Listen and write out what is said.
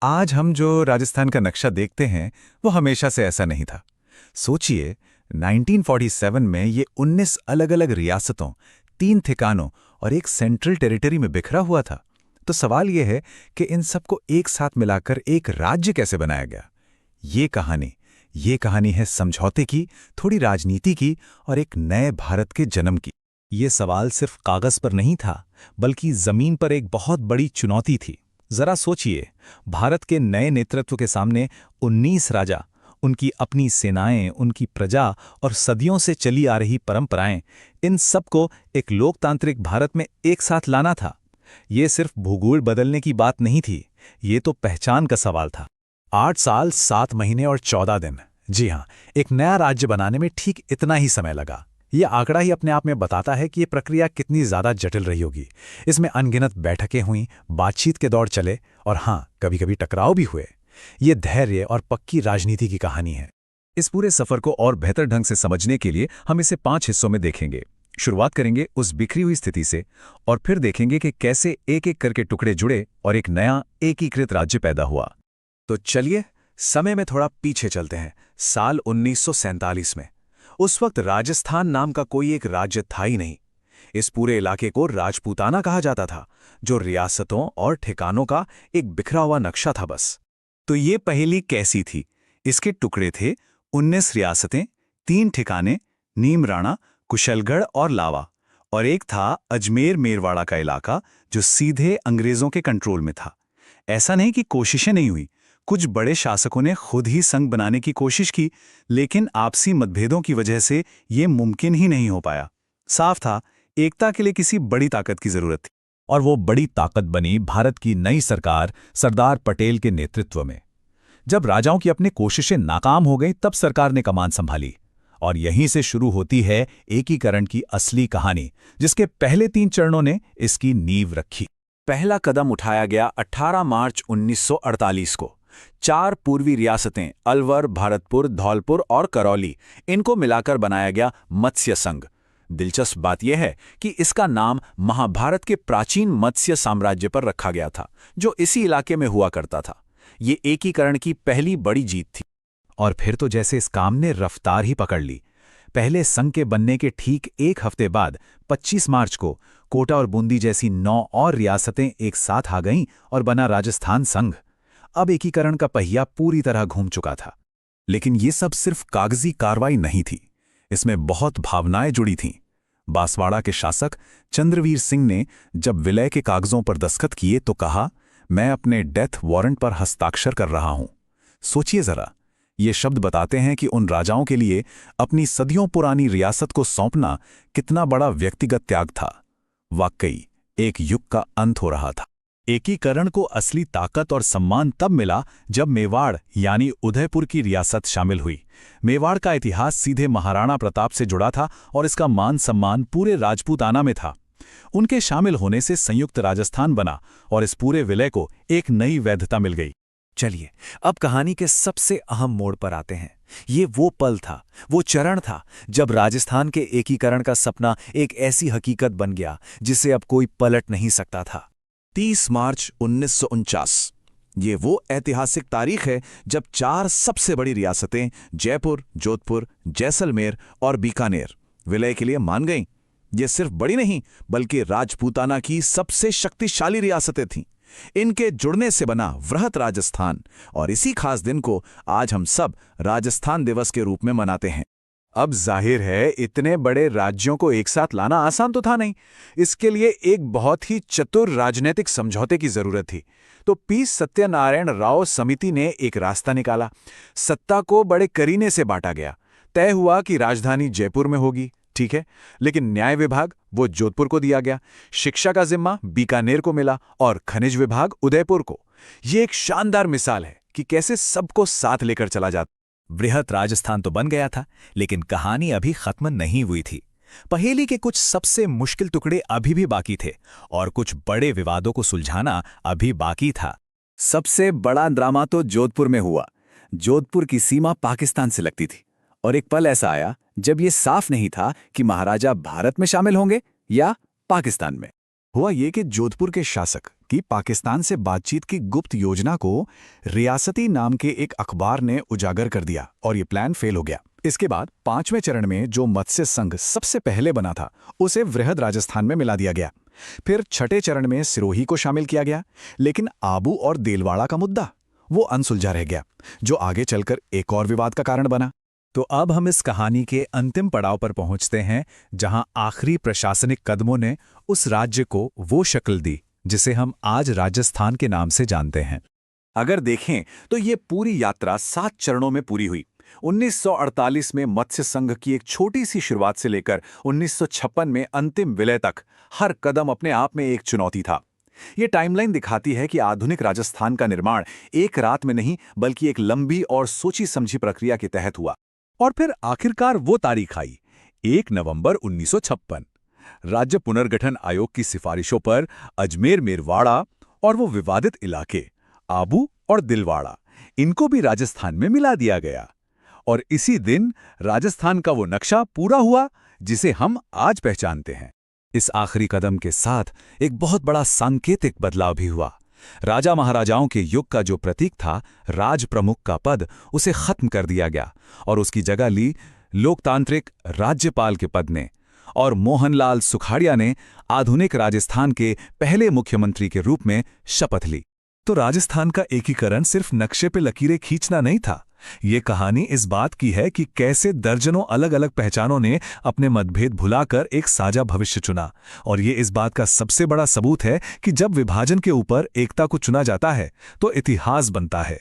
आज हम जो राजस्थान का नक्शा देखते हैं वो हमेशा से ऐसा नहीं था। सोचिए, 1947 में ये 19 अलग-अलग रियासतों, 3 ठिकानों और एक सेंट्रल टेरिटरी में बिखरा हुआ था। तो सवाल ये है कि इन सबको एक साथ मिलाकर एक राज्य कैसे बनाया गया। ये कहानी है समझौते की, थोड़ी राजनीति की और एक नए भारत के जन्म की। ये सवाल सिर्फ कागज पर नहीं था, बल्कि जमीन पर एक बहुत बड़ी चुनौती थी। जरा सोचिए, भारत के नए नेतृत्व के सामने 19 राजा, उनकी अपनी सेनाएं, उनकी प्रजा और सदियों से चली आ रही परंपराएं, इन सबको एक लोकतांत्रिक भारत में एक साथ लाना था। ये सिर्फ भूगोल बदलने की बात नहीं थी, ये तो पहचान का सवाल था। 8 साल 7 महीने और 14 दिन। जी हाँ, एक नया राज्य बनाने में ठीक इतना ही समय लगा। ये आंकड़ा ही अपने आप में बताता है कि ये प्रक्रिया कितनी ज़्यादा जटिल रही होगी। इसमें अनगिनत बैठकें हुईं, बातचीत के दौर चले और हाँ, कभी-कभी टकराव भी हुए। ये धैर्य और पक्की राजनीति की कहानी है। इस पूरे सफर को और बेहतर ढंग से समझने के लिए हम इसे 5 हिस्सों में देखेंगे। शुरुआत करेंगे उस बिखरी हुई स्थिति से और फिर देखेंगे कि कैसे एक-एक करके टुकड़े जुड़े और एक नया एकीकृत राज्य पैदा हुआ। तो चलिए, समय में थोड़ा पीछे चलते हैं, साल 1947 में। उस वक्त राजस्थान नाम का कोई एक राज्य था ही नहीं। इस पूरे इलाके को राजपूताना कहा जाता था, जो रियासतों और ठिकानों का एक बिखरा हुआ नक्शा था बस। तो ये पहेली कैसी थी? इसके टुकड़े थे 19 रियासतें, 3 ठिकाने, नीमराणा, कुशलगढ़ और लावा, और एक था अजमेर मेरवाड़ा का इलाका, जो सीधे अंग्रेजों के कंट्रोल में था। ऐसा नहीं कि कोशिशें नहीं हुई, कुछ बड़े शासकों ने खुद ही संघ बनाने की कोशिश की, लेकिन आपसी मतभेदों की वजह से ये मुमकिन ही नहीं हो पाया। साफ था, एकता के लिए किसी बड़ी ताकत की जरूरत थी। और वो बड़ी ताकत बनी भारत की नई सरकार सरदार पटेल के नेतृत्व में। जब राजाओं की अपनी कोशिशें नाकाम हो गईं, तब सरकार ने कमान संभाली। और यहीं से शुरू होती है एकीकरण की असली कहानी, जिसके पहले 3 चरणों ने इसकी नींव रखी। पहला कदम उठाया गया 18 मार्च 1948 को। 4 पूर्वी रियासतें अलवर, भरतपुर, धौलपुर और करौली, इनको मिलाकर बनाया गया मत्स्य संघ। दिलचस्प बात यह है कि इसका नाम महाभारत के प्राचीन मत्स्य साम्राज्य पर रखा गया था, जो इसी इलाके में हुआ करता था। ये एकीकरण की पहली बड़ी जीत थी। और फिर तो जैसे इस काम ने रफ्तार ही पकड़ ली। पहले संघ के बनने के ठीक 1 हफ्ते बाद 25 मार्च को कोटा और बूंदी जैसी 9 और रियासतें एक साथ आ गईं और बना राजस्थान संघ। अब एकीकरण का पहिया पूरी तरह घूम चुका था। लेकिन ये सब सिर्फ कागजी कार्रवाई नहीं थी, इसमें बहुत भावनाएं जुड़ी थीं। बांसवाड़ा के शासक चंद्रवीर सिंह ने जब विलय के कागजों पर दस्तखत किए तो कहा, मैं अपने डेथ वारंट पर हस्ताक्षर कर रहा हूं। सोचिए जरा, ये शब्द बताते हैं कि उन राजाओं के लिए अपनी सदियों पुरानी रियासत को सौंपना कितना बड़ा व्यक्तिगत त्याग था। वाकई एक युग का अंत हो रहा था। एकीकरण को असली ताकत और सम्मान तब मिला जब मेवाड़ यानी उदयपुर की रियासत शामिल हुई। मेवाड़ का इतिहास सीधे महाराणा प्रताप से जुड़ा था और इसका मान सम्मान पूरे राजपूताना में था। उनके शामिल होने से संयुक्त राजस्थान बना और इस पूरे विलय को एक नई वैधता मिल गई। चलिए, अब कहानी के सबसे अहम मोड़ पर आते हैं। ये वो पल था, वो चरण था, जब राजस्थान के एकीकरण का सपना एक ऐसी हकीकत बन गया जिसे अब कोई पलट नहीं सकता था। 30 मार्च 1949। ये वो ऐतिहासिक तारीख है जब 4 सबसे बड़ी रियासतें जयपुर, जोधपुर, जैसलमेर और बीकानेर विलय के लिए मान गईं। ये सिर्फ बड़ी नहीं, बल्कि राजपूताना की सबसे शक्तिशाली रियासतें थीं। इनके जुड़ने से बना वृहत राजस्थान, और इसी खास दिन को आज हम सब राजस्थान दिवस के रूप में मनाते हैं। अब जाहिर है, इतने बड़े राज्यों को एक साथ लाना आसान तो था नहीं। इसके लिए एक बहुत ही चतुर राजनीतिक समझौते की जरूरत थी। तो पी सत्यनारायण राव समिति ने एक रास्ता निकाला। सत्ता को बड़े करीने से बांटा गया। तय हुआ कि राजधानी जयपुर में होगी, ठीक है, लेकिन न्याय विभाग वो जोधपुर को दिया गया, शिक्षा का जिम्मा बीकानेर को मिला और खनिज विभाग उदयपुर को। ये एक शानदार मिसाल है कि कैसे सबको साथ लेकर चला जाता। बृहत राजस्थान तो बन गया था, लेकिन कहानी अभी खत्म नहीं हुई थी। पहेली के कुछ सबसे मुश्किल टुकड़े अभी भी बाकी थे और कुछ बड़े विवादों को सुलझाना अभी बाकी था। सबसे बड़ा ड्रामा तो जोधपुर में हुआ। जोधपुर की सीमा पाकिस्तान से लगती थी और एक पल ऐसा आया जब ये साफ नहीं था कि महाराजा भारत में शामिल होंगे या पाकिस्तान में। हुआ ये कि जोधपुर के शासक की पाकिस्तान से बातचीत की गुप्त योजना को रियासती नाम के एक अखबार ने उजागर कर दिया और ये प्लान फेल हो गया। इसके बाद 5वें चरण में जो मत्स्य संघ सबसे पहले बना था उसे वृहद राजस्थान में मिला दिया गया। फिर छठे चरण में सिरोही को शामिल किया गया, लेकिन आबू और देलवाड़ा का मुद्दा वो अनसुलझा रह गया, जो आगे चलकर एक और विवाद का कारण बना। तो अब हम इस कहानी के अंतिम पड़ाव पर पहुंचते हैं, जहां आखिरी प्रशासनिक कदमों ने उस राज्य को वो शक्ल दी जिसे हम आज राजस्थान के नाम से जानते हैं। अगर देखें तो ये पूरी यात्रा 7 चरणों में पूरी हुई। 1948 में मत्स्य संघ की एक छोटी सी शुरुआत से लेकर 1956 में अंतिम विलय तक हर कदम अपने आप में एक चुनौती था। ये टाइमलाइन दिखाती है कि आधुनिक राजस्थान का निर्माण एक रात में नहीं, बल्कि एक लंबी और सोची समझी प्रक्रिया के तहत हुआ। और फिर आखिरकार वो तारीख आई, 1 नवंबर 1956। राज्य पुनर्गठन आयोग की सिफारिशों पर अजमेर मेरवाड़ा और वो विवादित इलाके आबू और दिलवाड़ा, इनको भी राजस्थान में मिला दिया गया। और इसी दिन राजस्थान का वो नक्शा पूरा हुआ जिसे हम आज पहचानते हैं। इस आखिरी कदम के साथ एक बहुत बड़ा सांकेतिक बदलाव भी हुआ। राजा महाराजाओं के युग का जो प्रतीक था राज प्रमुख का पद, उसे खत्म कर दिया गया और उसकी जगह ली लोकतांत्रिक राज्यपाल के पद ने। और मोहनलाल सुखाड़िया ने आधुनिक राजस्थान के पहले मुख्यमंत्री के रूप में शपथ ली। तो राजस्थान का एकीकरण सिर्फ नक्शे पे लकीरें खींचना नहीं था, ये कहानी इस बात की है कि कैसे दर्जनों अलग अलग पहचानों ने अपने मतभेद भुलाकर एक साझा भविष्य चुना। और ये इस बात का सबसे बड़ा सबूत है कि जब विभाजन के ऊपर एकता को चुना जाता है तो इतिहास बनता है।